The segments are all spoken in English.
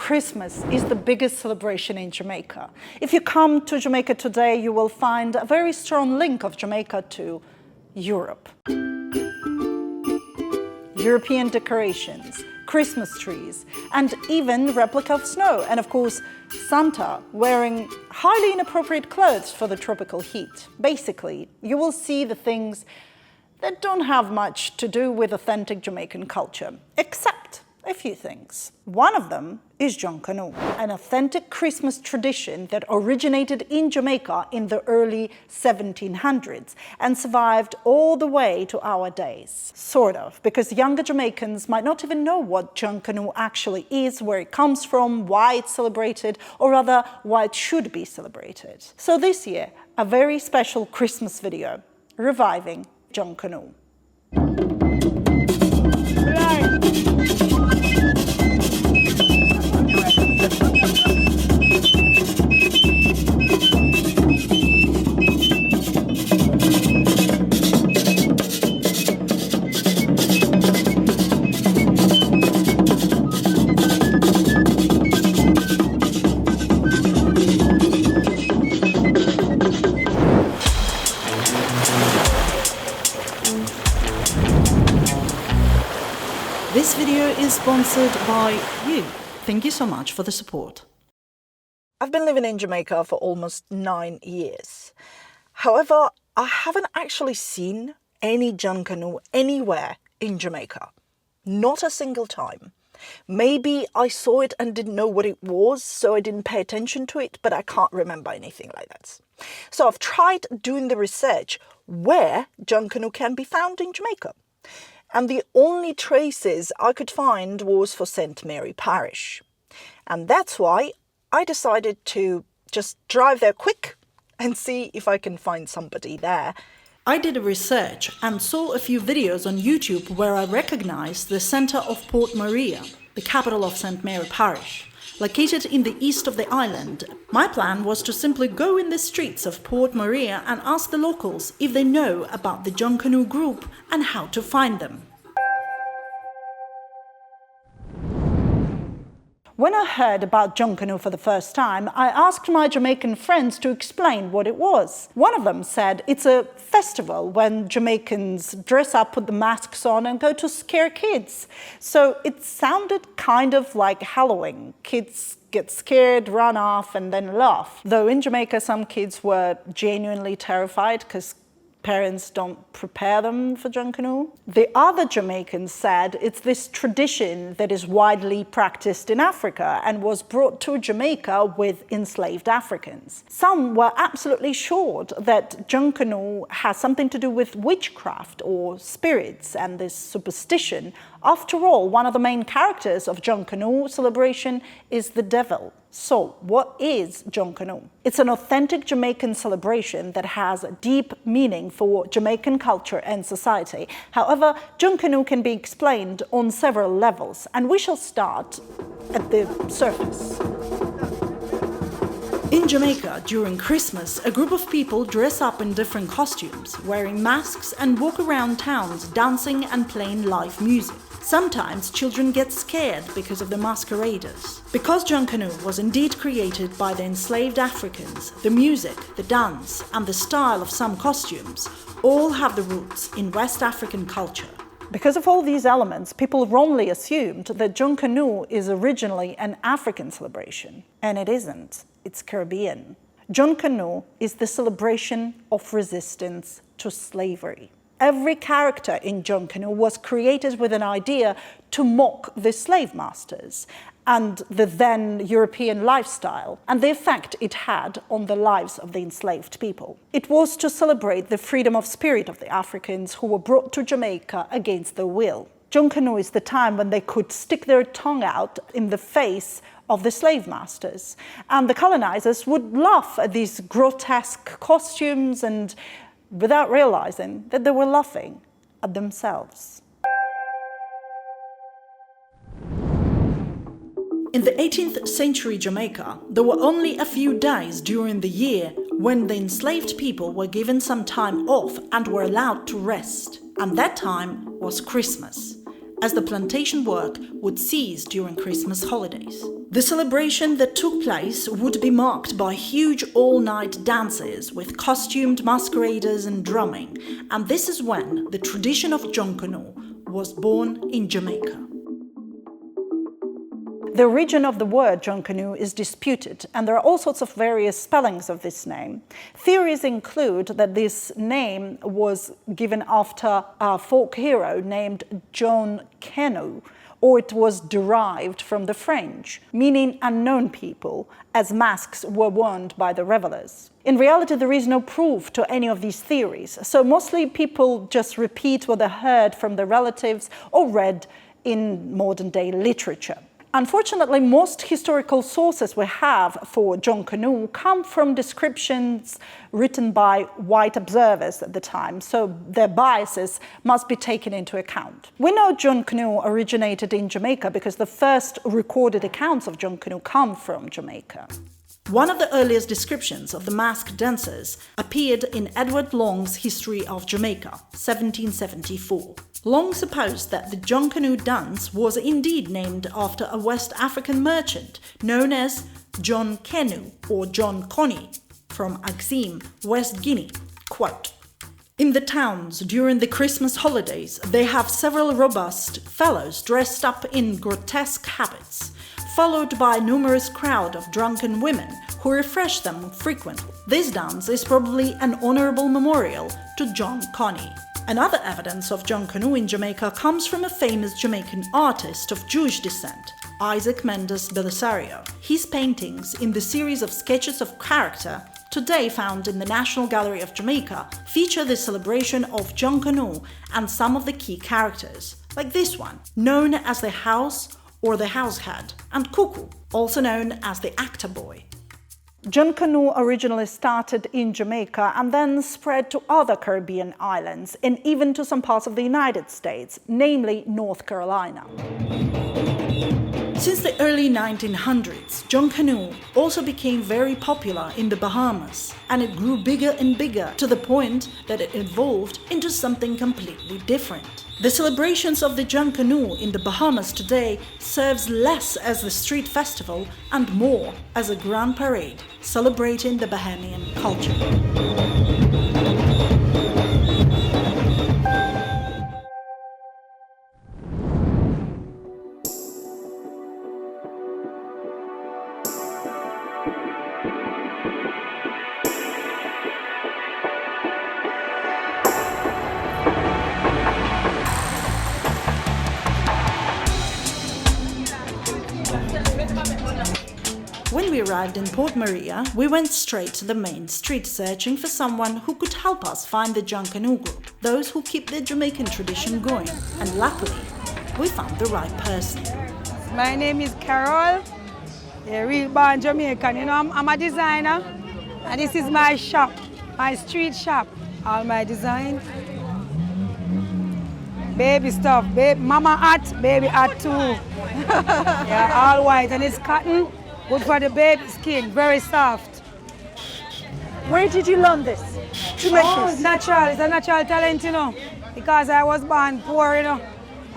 Christmas is the biggest celebration in Jamaica. If you come to Jamaica today, you will find a very strong link of Jamaica to Europe. European decorations, Christmas trees, and even replica of snow, and of course, Santa wearing highly inappropriate clothes for the tropical heat. Basically, you will see the things that don't have much to do with authentic Jamaican culture, except a few things. One of them is Jonkonnu, an authentic Christmas tradition that originated in Jamaica in the early 1700s and survived all the way to our days. Sort of, because younger Jamaicans might not even know what Jonkonnu actually is, where it comes from, why it's celebrated, or rather, why it should be celebrated. So this year, a very special Christmas video, reviving Jonkonnu. This video is sponsored by you. Thank you so much for the support. I've been living in Jamaica for almost 9 years. However, I haven't actually seen any Junkanoo anywhere in Jamaica. Not a single time. Maybe I saw it and didn't know what it was, so I didn't pay attention to it, but I can't remember anything like that. So I've tried doing the research where Junkanoo can be found in Jamaica. And the only traces I could find was for St.MARY parish. And that's why I decided to just drive there quick and see if I can find somebody there. I did a research and saw a few videos on YouTube where I recognized the center of Port Maria, the capital of St.MARY parish. Located in the east of the island, my plan was to simply go in the streets of Port Maria and ask the locals if they know about the Jonkonnu group and how to find them. When I heard about Jonkonnu for the first time, I asked my Jamaican friends to explain what it was. One of them said it's a festival when Jamaicans dress up, put the masks on and go to scare kids. So it sounded kind of like Halloween. Kids get scared, run off and then laugh. Though in Jamaica some kids were genuinely terrified because parents don't prepare them for Jonkonnu. The other Jamaicans said it's this tradition that is widely practiced in Africa and was brought to Jamaica with enslaved Africans. Some were absolutely sure that Jonkonnu has something to do with witchcraft or spirits and this superstition. After all, one of the main characters of Jonkonnu celebration is the devil. So, what is Jonkonnu? It's an authentic Jamaican celebration that has a deep meaning for Jamaican culture and society. However, Jonkonnu can be explained on several levels, and we shall start at the surface. In Jamaica, during Christmas, a group of people dress up in different costumes, wearing masks and walk around towns dancing and playing live music. Sometimes children get scared because of the masqueraders. Because Jonkonnu was indeed created by the enslaved Africans, the music, the dance, and the style of some costumes all have the roots in West African culture. Because of all these elements, people wrongly assumed that Jonkonnu is originally an African celebration, and it isn't. It's Caribbean. Jonkonnu is the celebration of resistance to slavery. Every character in Jonkonnu was created with an idea to mock the slave masters and the then European lifestyle and the effect it had on the lives of the enslaved people. It was to celebrate the freedom of spirit of the Africans who were brought to Jamaica against their will. Jonkonnu is the time when they could stick their tongue out in the face of the slave masters, and the colonizers would laugh at these grotesque costumes and without realizing that they were laughing at themselves. In the 18th century Jamaica, there were only a few days during the year when the enslaved people were given some time off and were allowed to rest, and that time was Christmas, as the plantation work would cease during Christmas holidays. The celebration that took place would be marked by huge all-night dances with costumed masqueraders and drumming, and this is when the tradition of Jonkonnu was born in Jamaica. The origin of the word Jonkonnu is disputed, and there are all sorts of various spellings of this name. Theories include that this name was given after a folk hero named John Canoe, or it was derived from the French, meaning unknown people, as masks were worn by the revelers. In reality, there is no proof to any of these theories, so mostly people just repeat what they heard from their relatives or read in modern-day literature. Unfortunately, most historical sources we have for Jonkonnu come from descriptions written by white observers at the time, so their biases must be taken into account. We know Jonkonnu originated in Jamaica because the first recorded accounts of Jonkonnu come from Jamaica. One of the earliest descriptions of the masked dancers appeared in Edward Long's History of Jamaica, 1774. Long supposed that the Jonkonnu dance was indeed named after a West African merchant known as John Canoe or Jonkonnu from Axim, West Guinea. Quote, "In the towns during the Christmas holidays, they have several robust fellows dressed up in grotesque habits, followed by a numerous crowd of drunken women who refresh them frequently. This dance is probably an honorable memorial to John Canoe." Another evidence of Jonkonnu in Jamaica comes from a famous Jamaican artist of Jewish descent, Isaac Mendes Belisario. His paintings in the series of sketches of character, today found in the National Gallery of Jamaica, feature the celebration of Jonkonnu and some of the key characters, like this one, known as the house or the househead, and Cuckoo, also known as the actor boy. Jonkonnu originally started in Jamaica and then spread to other Caribbean islands and even to some parts of the United States, namely North Carolina. Since the early 1900s, Jonkonnu also became very popular in the Bahamas, and it grew bigger and bigger to the point that it evolved into something completely different. The celebrations of the Jonkonnu in the Bahamas today serves less as a street festival and more as a grand parade celebrating the Bahamian culture. When we arrived in Port Maria, we went straight to the main street searching for someone who could help us find the Junkanoo group, those who keep the Jamaican tradition going, and luckily, we found the right person. My name is Carol, a real born Jamaican. You know, I'm a designer, and this is my shop, my street shop. All my design. Baby stuff, baby, mama hat, baby hat too. Yeah, all white, and it's cotton. Good for the baby skin, very soft. Where did you learn this? Oh, it's natural. It's a natural talent, you know. Because I was born poor, you know.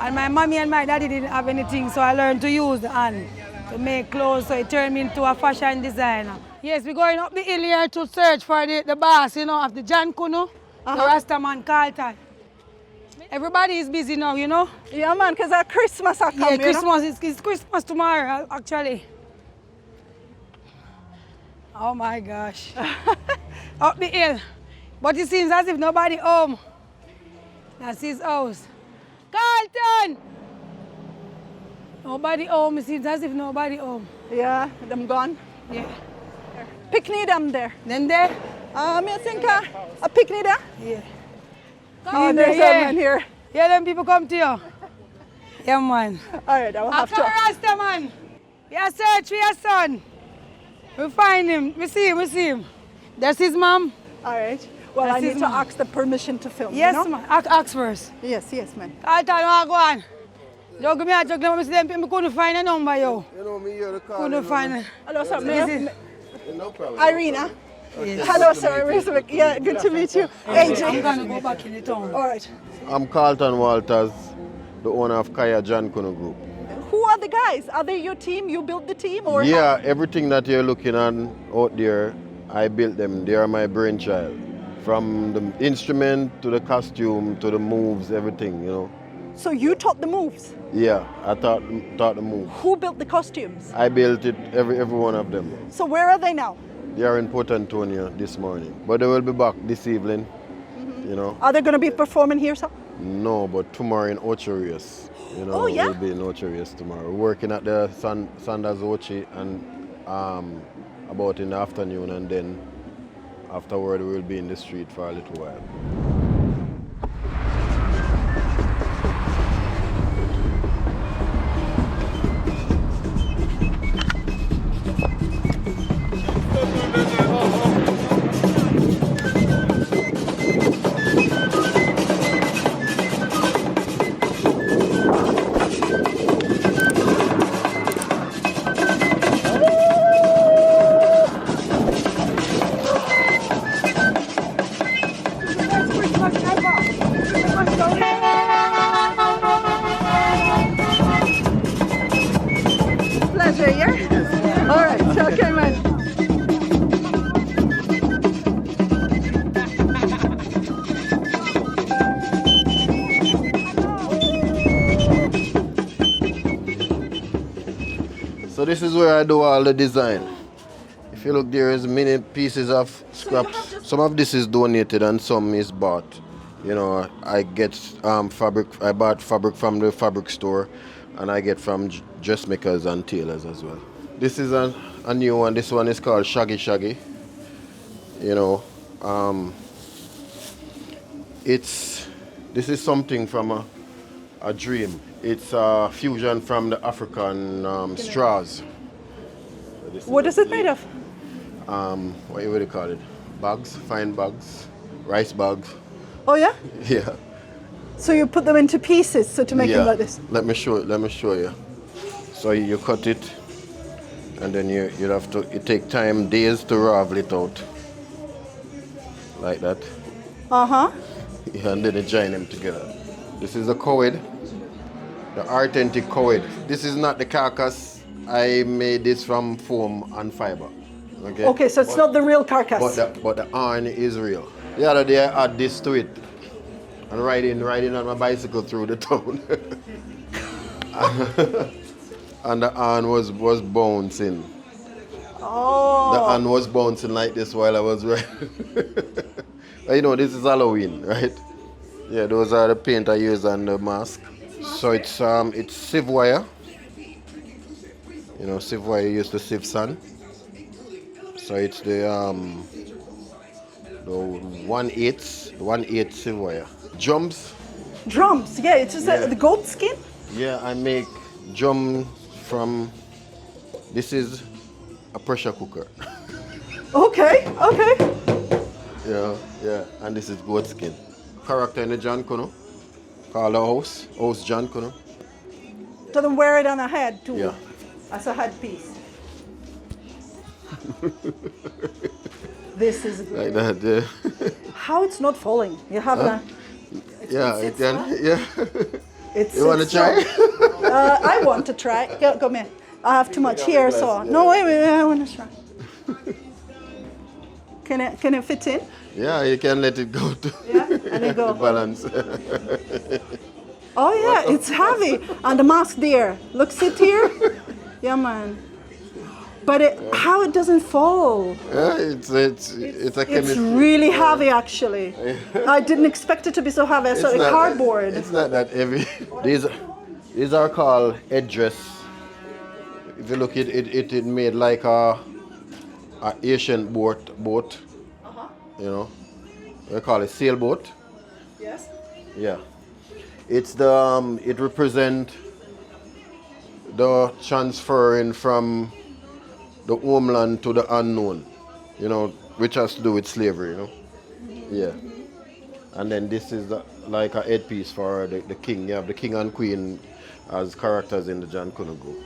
And my mommy and my daddy didn't have anything, so I learned to use the hand to make clothes, so it turned me into a fashion designer. Yes, we're going up the hill here to search for the boss, you know, of the Junkanoo, the Rastaman Carlton. Everybody is busy now, you know. Yeah, man, because Christmas are coming. Yeah, Christmas, it's Christmas tomorrow, actually. Oh my gosh. Up the hill. But it seems as if nobody home. That's his house. Carlton! Nobody home. It seems as if nobody home. Yeah, them gone. Yeah. Picnic them there. Then there? I think a picnic there. Yeah. Oh, there's someone here. Yeah, them people come to you. Yeah, man. All right, I will have to. Rasta, man. We are search for your son. We find him. We see him. That's his mom. All right. Well, I need to ask the permission to film. Yes, you know? man. Ask first. Yes, man. Carlton, go on. Don't give me a joke. Let me see them people couldn't find a number, yo. You know me, you're the car. Couldn't find it. Hello, sir. No problem. Irina. Yes. Hello, sir. Yeah, good to meet you. AJ. I'm going to go back in the town. All right. I'm Carlton Walters, the owner of Kaya Jonkonnu Group. who are the guys? Are they your team? You built the team, or Yeah, everything that you're looking on out there, I built them. They are my brainchild. From the instrument to the costume to the moves, everything, you know. So you taught the moves. Yeah, I taught the moves. Who built the costumes? I built it, every one of them. So where are they now? They are in Port Antonio this morning, but they will be back this evening, you know. Are they going to be performing here, sir? No, but tomorrow in Ocherius, you know, Oh, yeah? we'll be in Ocherius tomorrow. We're working at the Sanders Ochi and about in the afternoon, and then afterward we'll be in the street for a little while. Pleasure, yeah? All right, okay, man. So this is where I do all the design. If you look, there is many pieces of scraps. Some of this is donated and some is bought. You know, I get fabric. I bought fabric from the fabric store, and I get from dressmakers and tailors as well. This is a new one. This one is called Shaggy Shaggy. You know, this is something from a dream. It's a fusion from the African straws. What is it made of? What do you call it? Bags, fine bags, rice bags. Oh, yeah? Yeah. So you put them into pieces so to make them like this? Let me show you. So you cut it, and then you have to. It take time, days to ravel it out, like that. Uh-huh. Yeah, and then you join them together. This is the coed, the authentic coed. This is not the carcass. I made this from foam and fiber. Okay. Okay, so it's not the real carcass. But the iron is real. The other day I add this to it, and riding on my bicycle through the town. And the iron was bouncing. Oh. The iron was bouncing like this while I was riding. You know, this is Halloween, right? Yeah, those are the paint I use on the mask. So it's sieve wire. You know, sieve wire used to sieve sand. So it's the 1/8 sieve wire. Drums. Drums, yeah, it's just the goat skin? Yeah, I make drum from, this is a pressure cooker. Okay. Yeah, and this is goat skin. Character in the Jonkonnu, called the house Jonkonnu. So then wear it on a head too, Yeah. as a headpiece. This is Like that, yeah. how it's not falling. You have a. Yeah, it can, yeah. It's. You want to try? I want to try. Go, come here. I have too much here, so no. Wait. I want to try. Can it fit in? Yeah, you can let it go too. Yeah, and then go. Balance. Oh yeah, it's heavy. And the mask there. Look, sit here. Yeah, man. But how it doesn't fall? Yeah, it's a chemistry. It's really heavy, actually. I didn't expect it to be so heavy. I saw it cardboard. It's not that heavy. These are called headdress. If you look at it, it made like a Asian boat. You know, we call it sailboat. Yes. Yeah, it's it represent the transferring from the homeland to the unknown, you know, which has to do with slavery, you know. Yeah. And then this is like a headpiece for the king. You have the king and queen as characters in the Jonkonnu group.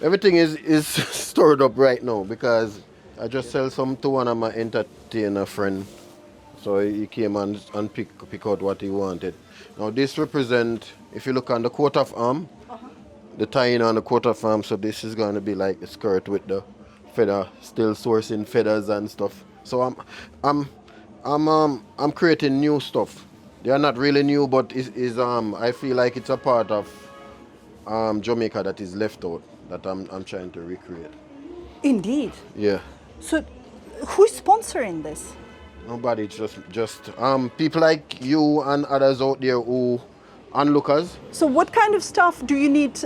Everything is stored up right now because I just sell some to one of my entertainer friend. So he came and pick out what he wanted. Now this represent, if you look on the coat of arm, the tying on the quarter farm, so this is going to be like a skirt with the feather, still sourcing feathers and stuff. So I'm creating new stuff. They are not really new, but I feel like it's a part of Jamaica that is left out that I'm trying to recreate. Indeed. Yeah. So, who's sponsoring this? Nobody. It's just people like you and others out there who onlookers. So, what kind of stuff do you need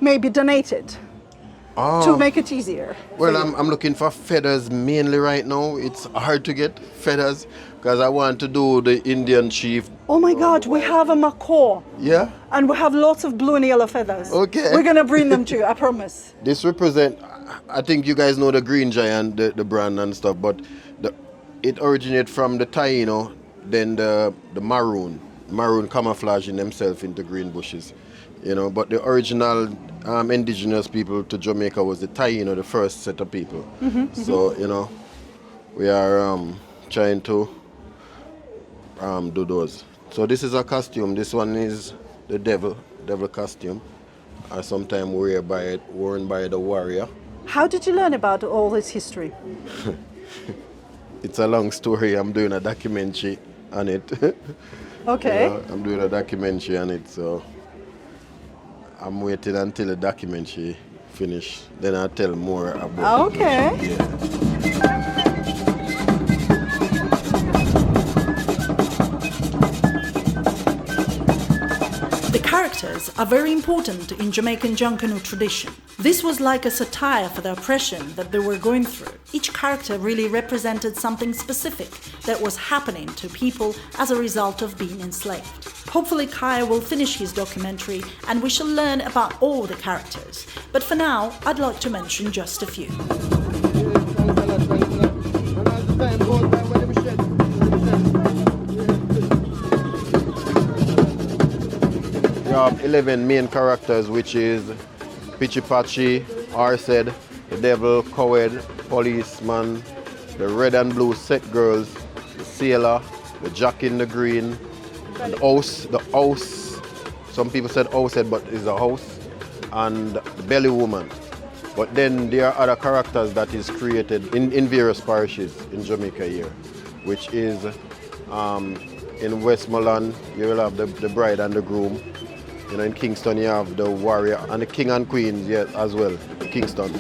maybe donated to make it easier? Well, I'm looking for feathers mainly right now. It's hard to get feathers because I want to do the Indian chief. Oh my God, we have a macaw. Yeah? And we have lots of blue and yellow feathers. Okay. We're going to bring them to you, I promise. This represent, I think you guys know the Green Giant, the brand and stuff, but it originated from the taino, then the maroon camouflaging themselves into green bushes. You know, but the original indigenous people to Jamaica was the taino, the first set of people. So, you know, we are trying to do those. So this is a costume. This one is the devil costume. Sometimes worn by the warrior. How did you learn about all this history? It's a long story. I'm doing a documentary on it. Okay. You know, I'm doing a documentary on it, so I'm waiting until the documentary finish. Then I'll tell more about it. Okay. Yeah. The characters are very important in Jamaican Jonkonnu tradition. This was like a satire for the oppression that they were going through. Each character really represented something specific that was happening to people as a result of being enslaved. Hopefully Kaya will finish his documentary and we shall learn about all the characters. But for now, I'd like to mention just a few. We have 11 main characters, which is Pichipachi, Arsed, the Devil, Coward, Policeman, the Red and Blue Set Girls, the Sailor, the Jack in the Green, the House. Some people said House, but it's a house, and the Belly Woman. But then there are other characters that is created in various parishes in Jamaica here, which is in Westmoreland, you will have the bride and the groom. You know, in Kingston you have the warrior and the king and queen, yeah, as well, Kingston.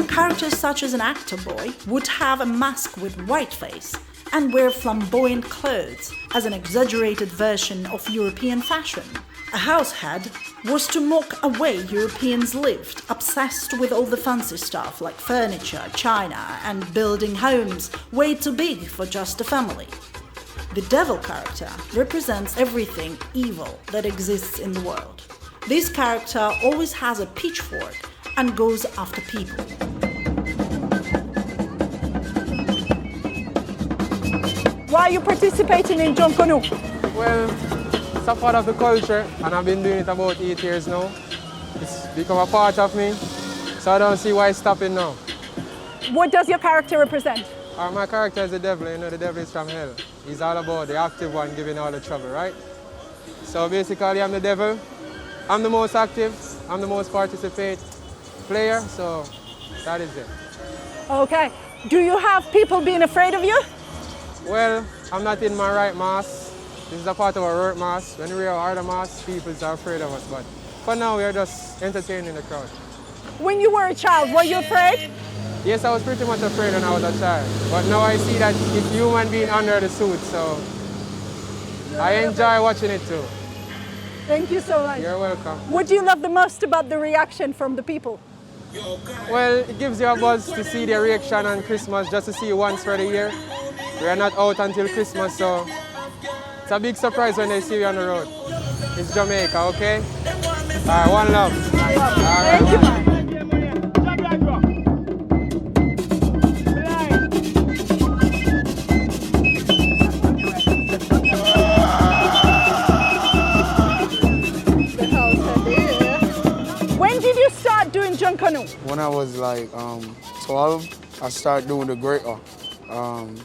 Characters such as an actor boy would have a mask with white face and wear flamboyant clothes as an exaggerated version of European fashion. A househead was to mock a way Europeans lived, obsessed with all the fancy stuff like furniture, china, and building homes way too big for just a family. The devil character represents everything evil that exists in the world. This character always has a pitchfork and goes after people. Why are you participating in Jonkonnu? Well, it's a part of the culture and I've been doing it about 8 years now. It's become a part of me, so I don't see why stopping now. What does your character represent? My character is the devil, you know, the devil is from hell. He's all about the active one giving all the trouble, right? So basically I'm the devil. I'm the most active, I'm the most participate player, so that is it. Okay. Do you have people being afraid of you? Well, I'm not in my right mask. This is a part of our work mask. When we wear our other mask, people are afraid of us, but for now we are just entertaining the crowd. When you were a child, were you afraid? Yes, I was pretty much afraid when I was a child, but now I see that it's human being under the suit, so I enjoy watching it too. Thank you so much. You're welcome. What do you love the most about the reaction from the people? Well, it gives you a buzz to see their reaction on Christmas, just to see you once for the year. We are not out until Christmas, so it's a big surprise when they see you on the road. It's Jamaica, okay? All right, one love. Thank you, man. When did you start doing Junkanoo? When I was like 12, I started doing the greater.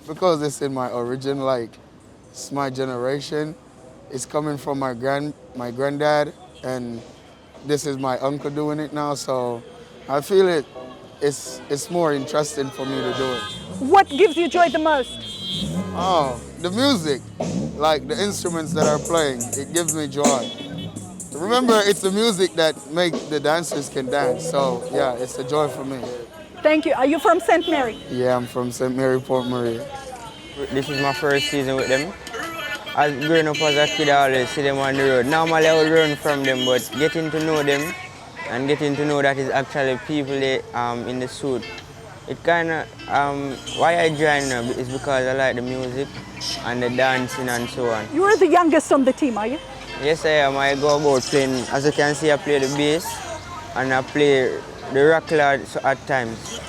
Because it's in my origin, like it's my generation. it's coming from my granddad, and this is my uncle doing it now. So I feel it's more interesting for me to do it. What gives you joy the most? Oh, the music, like the instruments that are playing, it gives me joy. Remember, it's the music that makes the dancers can dance. So yeah, it's a joy for me. Thank you. Are you from ST.MARY? Yeah, I'm from ST.MARY, Port Maria. This is my first season with them. As growing up as a kid, I always see them on the road. Normally I would learn from them, but getting to know them and getting to know that it's actually people in the suit. It kind of, why I joined them is because I like the music and the dancing and so on. You are the youngest on the team, are you? Yes, I am. I go about playing, as you can see, I play the bass and I play the rock at times.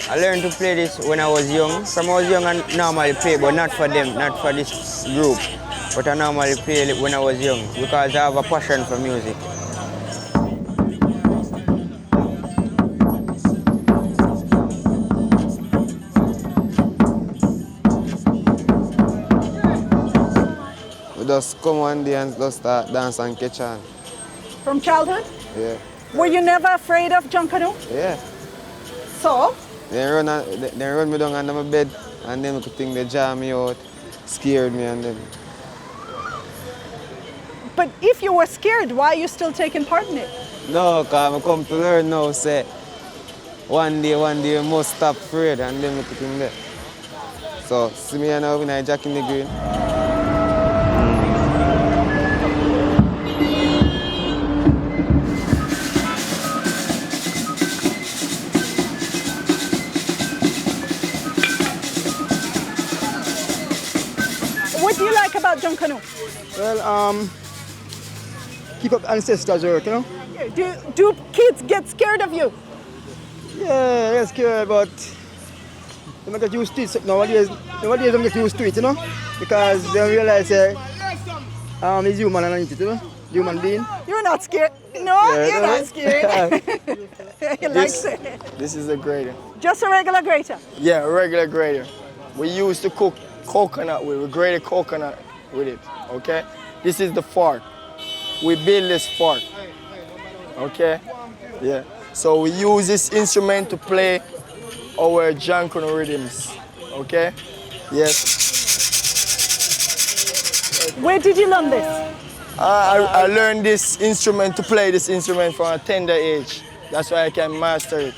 I learned to play this when I was young. From I was young I normally play, but not for them, not for this group. But I normally play it when I was young because I have a passion for music. We just come one day and just start dance and catch on. From childhood? Yeah. Were you never afraid of Jonkonnu? Yeah. So? They run me down under my bed and then I could think they jam me out, scared me and then. But if you were scared, why are you still taking part in it? No, because I come to learn now, say, one day you must stop afraid and then I could think that. So, see me now when I jack in the green. What do you like about Jonkonnu? Well, keep up ancestors work, you know? Do kids get scared of you? Yeah, they're scared, but they don't get used to it. Nowadays they don't get used to it, you know? Because they realize it's human underneath it, you know? Human being. You're not scared. No, Yeah, you're not scared. You like it. This is a grater. Just a regular grater. Yeah, a regular grater. We used to cook coconut with, we grated coconut with it, okay? This is the fork. We build this fork, okay? Yeah. So we use this instrument to play our Jonkonnu rhythms, okay? Yes. Where did you learn this? I learned this instrument, to play this instrument from a tender age. That's why I can master it.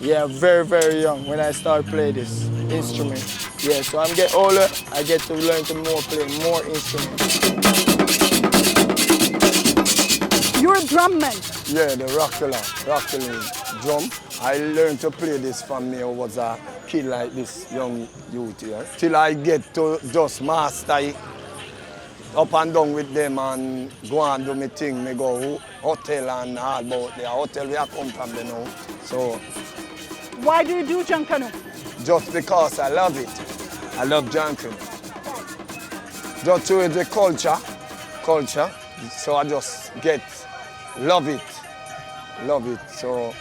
Yeah, very, very young when I start playing this instrument. Yeah, so I'm getting older, I get to learn to play more instruments. You're a drum man. Yeah, the rocking drum. I learned to play this from me. I was a kid like this, young youth here. Till I get to just master it, up and down with them and go and do my thing. Me go hotel and all about the hotel where I come from, you know. So, Why do you do Jonkonnu? just because I love it. I love Jonkonnu. Just to the culture. So I just love it. So.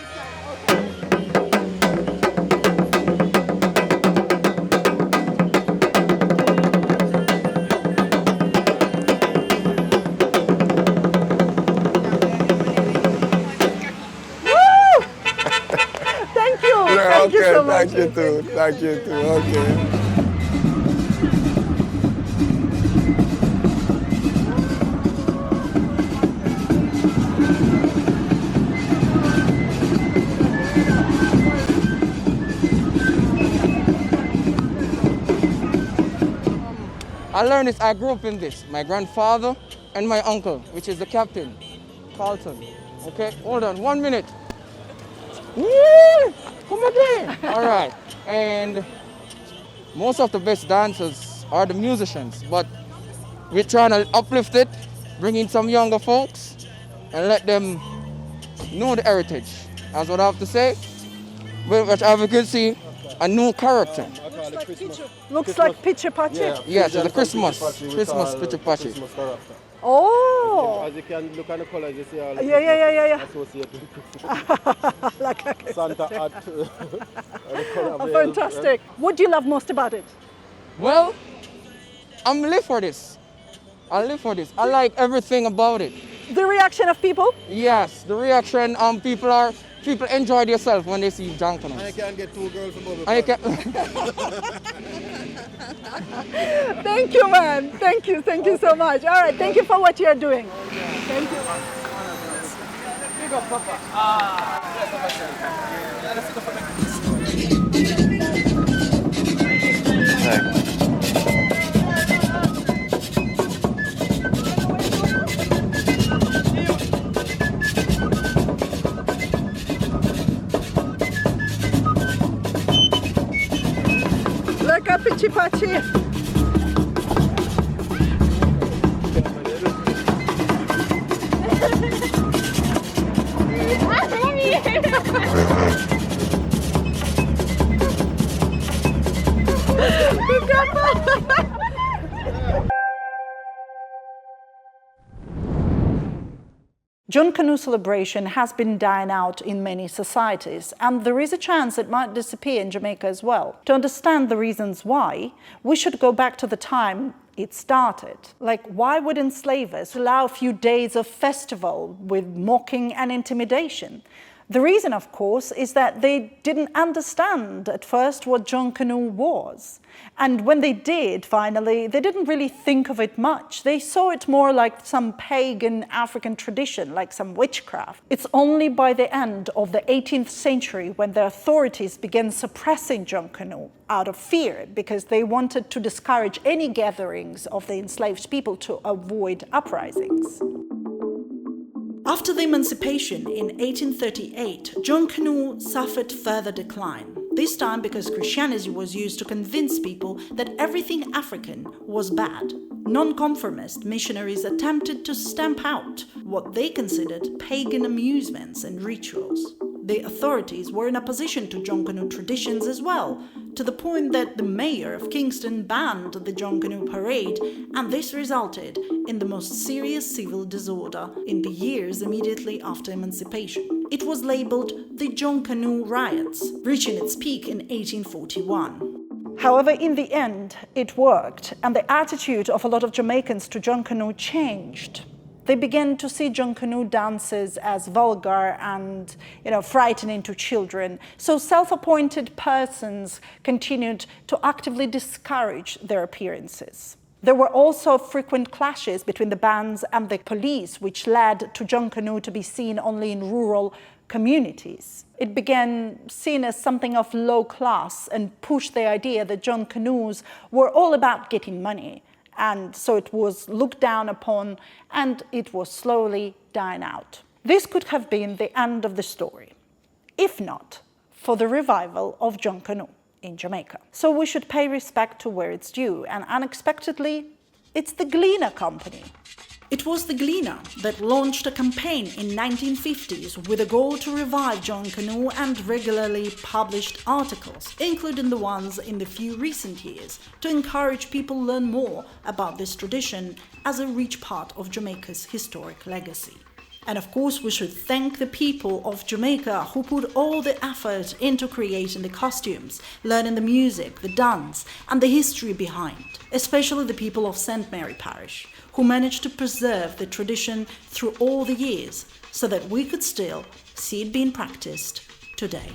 Thank you. Yeah, Thank you so much. Thank you too, okay. I learned this, I grew up in this. My grandfather and my uncle, which is the captain, Carlton. Okay, hold on, 1 minute. Woo! Come again. All right, and most of the best dancers are the musicians, but we're trying to uplift it, bring in some younger folks, and let them know the heritage. That's what I have to say. But as you can see, a new character. Looks like Pitcher Patchy. Yes, it's a Christmas Pitcher Patchy. Oh. As you can look at the colors, you see all Yeah. associated. Like Santa hat. Oh, fantastic. What do you love most about it? Well, I'm live for this. I live for this. I like everything about it. The reaction of people? Yes, the reaction, people enjoy themselves when they see Jonkonnu. I can't get 2 girls from over. Thank you, man. Thank you so much. All right, thank you for what you're doing. Thank you. Look up at Chipachi. Junkanoo celebration has been dying out in many societies, and there is a chance it might disappear in Jamaica as well. To understand the reasons why, we should go back to the time it started. Like, why would enslavers allow a few days of festival with mocking and intimidation? The reason, of course, is that they didn't understand at first what Jonkonnu was. And when they did, finally, they didn't really think of it much. They saw it more like some pagan African tradition, like some witchcraft. It's only by the end of the 18th century when the authorities began suppressing Jonkonnu out of fear, because they wanted to discourage any gatherings of the enslaved people to avoid uprisings. After the emancipation in 1838, Jonkonnu suffered further decline, this time because Christianity was used to convince people that everything African was bad. Non-conformist missionaries attempted to stamp out what they considered pagan amusements and rituals. The authorities were in opposition to Jonkonnu traditions as well, to the point that the mayor of Kingston banned the Jonkonnu parade, and this resulted in the most serious civil disorder in the years immediately after emancipation. It was labeled the Jonkonnu riots, reaching its peak in 1841. However, in the end, it worked, and the attitude of a lot of Jamaicans to Jonkonnu changed. They began to see Jonkonnu dances as vulgar and, frightening to children. So self-appointed persons continued to actively discourage their appearances. There were also frequent clashes between the bands and the police, which led to Jonkonnu to be seen only in rural communities. It began seen as something of low class and pushed the idea that Jonkonnus were all about getting money. And so it was looked down upon, and it was slowly dying out. This could have been the end of the story, if not for the revival of Jonkonnu in Jamaica. So we should pay respect to where it's due, and unexpectedly, it's the Gleaner Company. It was the Gleaner that launched a campaign in 1950s with a goal to revive Jonkonnu and regularly published articles, including the ones in the few recent years, to encourage people learn more about this tradition as a rich part of Jamaica's historic legacy. And of course, we should thank the people of Jamaica who put all the effort into creating the costumes, learning the music, the dance, and the history behind, especially the people of ST.MARY parish, who managed to preserve the tradition through all the years so that we could still see it being practiced today.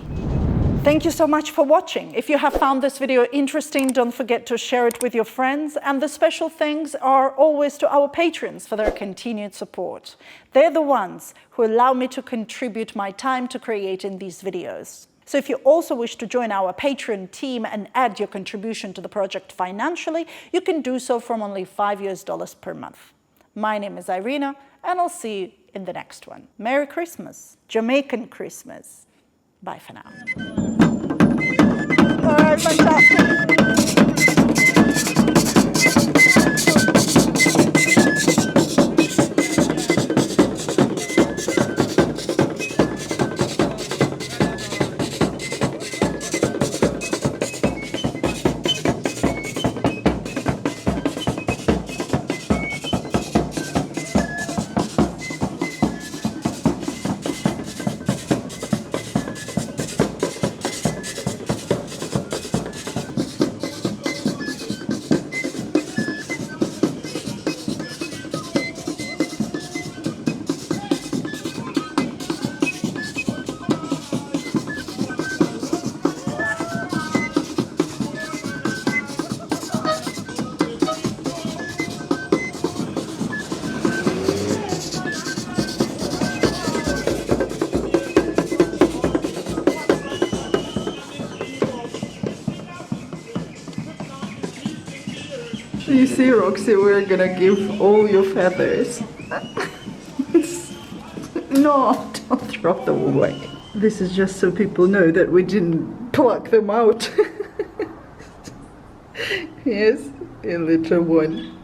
Thank you so much for watching. If you have found this video interesting, don't forget to share it with your friends. And the special thanks are always to our patrons for their continued support. They're the ones who allow me to contribute my time to creating these videos. So if you also wish to join our Patreon team and add your contribution to the project financially, you can do so from only $5 per month. My name is Irina, and I'll see you in the next one. Merry Christmas, Jamaican Christmas. Bye for now. All right, fantastic. You see, Roxy, we're gonna give all your feathers. No, don't throw them away. This is just so people know that we didn't pluck them out. Yes, a little one.